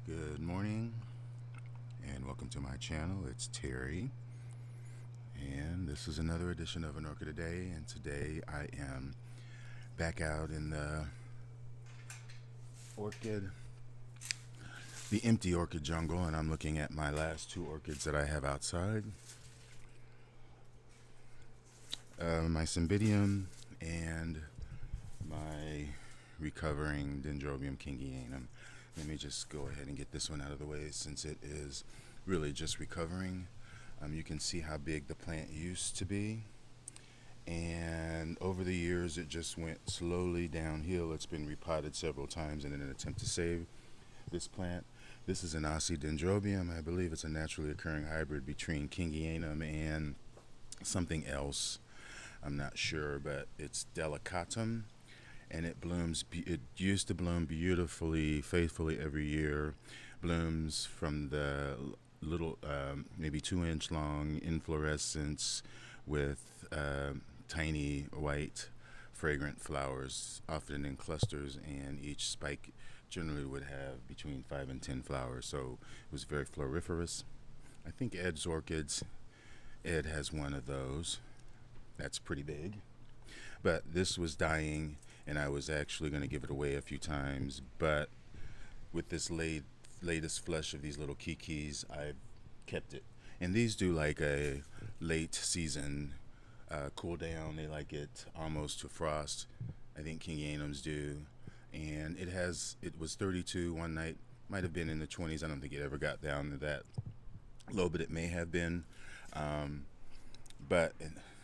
Good morning and welcome to my channel. It's Terry and this is another edition of An Orchid a Day, and today I am back out in the empty orchid jungle, and I'm looking at my last two orchids that I have outside. My Cymbidium and my recovering Dendrobium kingianum. Let me just go ahead and get this one out of the way since it is really just recovering. You can see how big the plant used to be, and over the years it just went slowly downhill. It's been repotted several times in an attempt to save this plant. This is an Oxydendrobium. I believe it's a naturally occurring hybrid between kingianum and something else. I'm not sure, but it's delicatum, and it blooms. It used to bloom beautifully, faithfully every year. Blooms from the little, maybe 2-inch long inflorescence with tiny white fragrant flowers, often in clusters, and each spike generally would have between 5 and 10 flowers, so it was very floriferous. I think Ed's orchids, Ed has one of those. That's pretty big. But this was dying, and I was actually going to give it away a few times, but with this latest flush of these little kikis, I kept it. And these do like a late season cool down. They like it almost to frost. I think kingianums do. And it was 32 one night. Might have been in the 20s. I don't think it ever got down to that low, but it may have been. But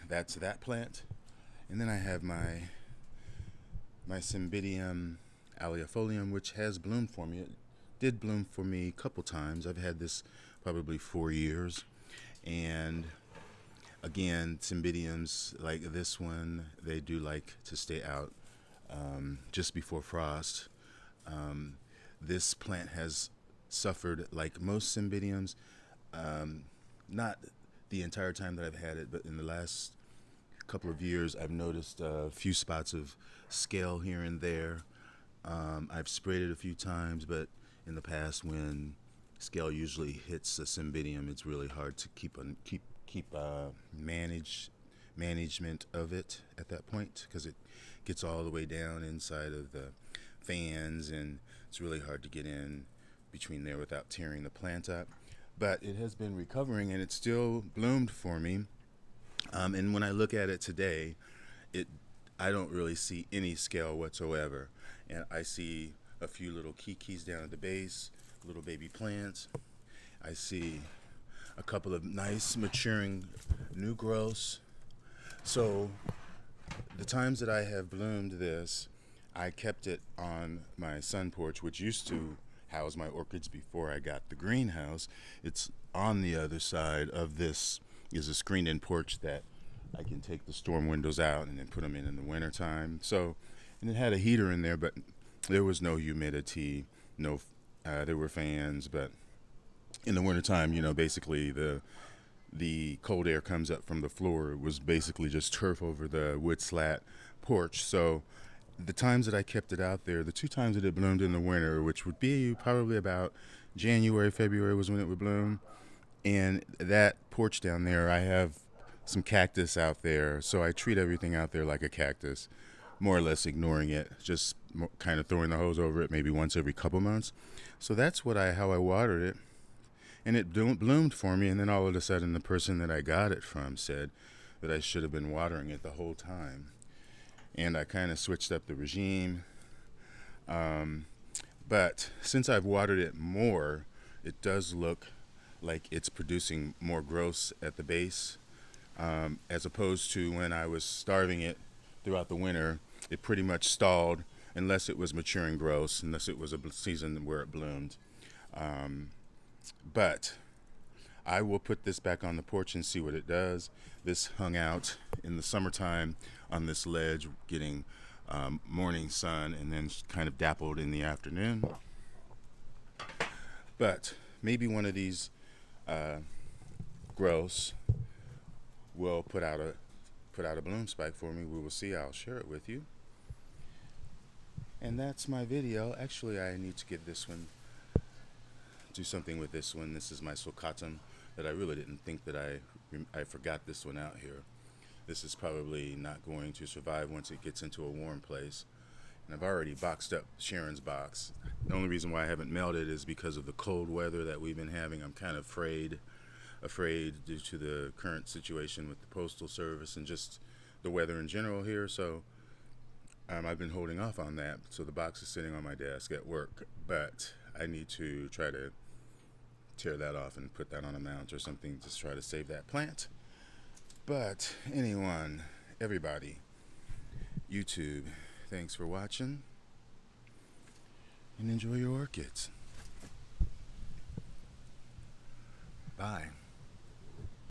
that's that plant. And then I have my Cymbidium alliifolium, which has bloomed for me. It did bloom for me a couple times. I've had this probably 4 years. And again, Cymbidiums like this one, they do like to stay out just before frost. This plant has suffered like most Cymbidiums, not the entire time that I've had it, but in the last couple of years I've noticed a few spots of scale here and there. I've sprayed it a few times, but in the past, when scale usually hits a Cymbidium, it's really hard to keep management of it at that point, because it gets all the way down inside of the fans, and it's really hard to get in between there without tearing the plant up. But it has been recovering, and it still bloomed for me. And when I look at it today, I don't really see any scale whatsoever, and I see a few little kikis down at the base, little baby plants. I see a couple of nice maturing new growths. So the times that I have bloomed this, I kept it on my sun porch, which used to house my orchids before I got the greenhouse. It's on the other side of this is a screened-in porch that I can take the storm windows out and then put them in the wintertime. So, and it had a heater in there, but there was no humidity, there were fans, but in the wintertime, basically the cold air comes up from the floor. It was basically just turf over the wood slat porch. So the times that I kept it out there, the 2 times that it bloomed in the winter, which would be probably about January, February was when it would bloom. And that porch down there, I have some cactus out there, so I treat everything out there like a cactus, more or less ignoring it, just kind of throwing the hose over it maybe once every couple months. So that's how I watered it, and it bloomed for me. And then all of a sudden, the person that I got it from said that I should have been watering it the whole time, and I kind of switched up the regime. But since I've watered it more, it does look like it's producing more growths at the base, as opposed to when I was starving it throughout the winter. It pretty much stalled unless it was maturing growths, unless it was a season where it bloomed. But I will put this back on the porch and see what it does. This hung out in the summertime on this ledge getting morning sun, and then kind of dappled in the afternoon. But maybe one of these growths will put out a bloom spike for me. We will see. I'll share it with you. And that's my video. Actually, I need to give this one do something with this one. This is my sulcatum that I really didn't think that I forgot this one out here. This is probably not going to survive once it gets into a warm place. And I've already boxed up Sharon's box. The only reason why I haven't mailed it is because of the cold weather that we've been having. I'm kind of afraid due to the current situation with the Postal Service and just the weather in general here. So I've been holding off on that. So the box is sitting on my desk at work, but I need to try to tear that off and put that on a mount or something to try to save that plant. But everybody, YouTube, thanks for watching and enjoy your orchids. Bye.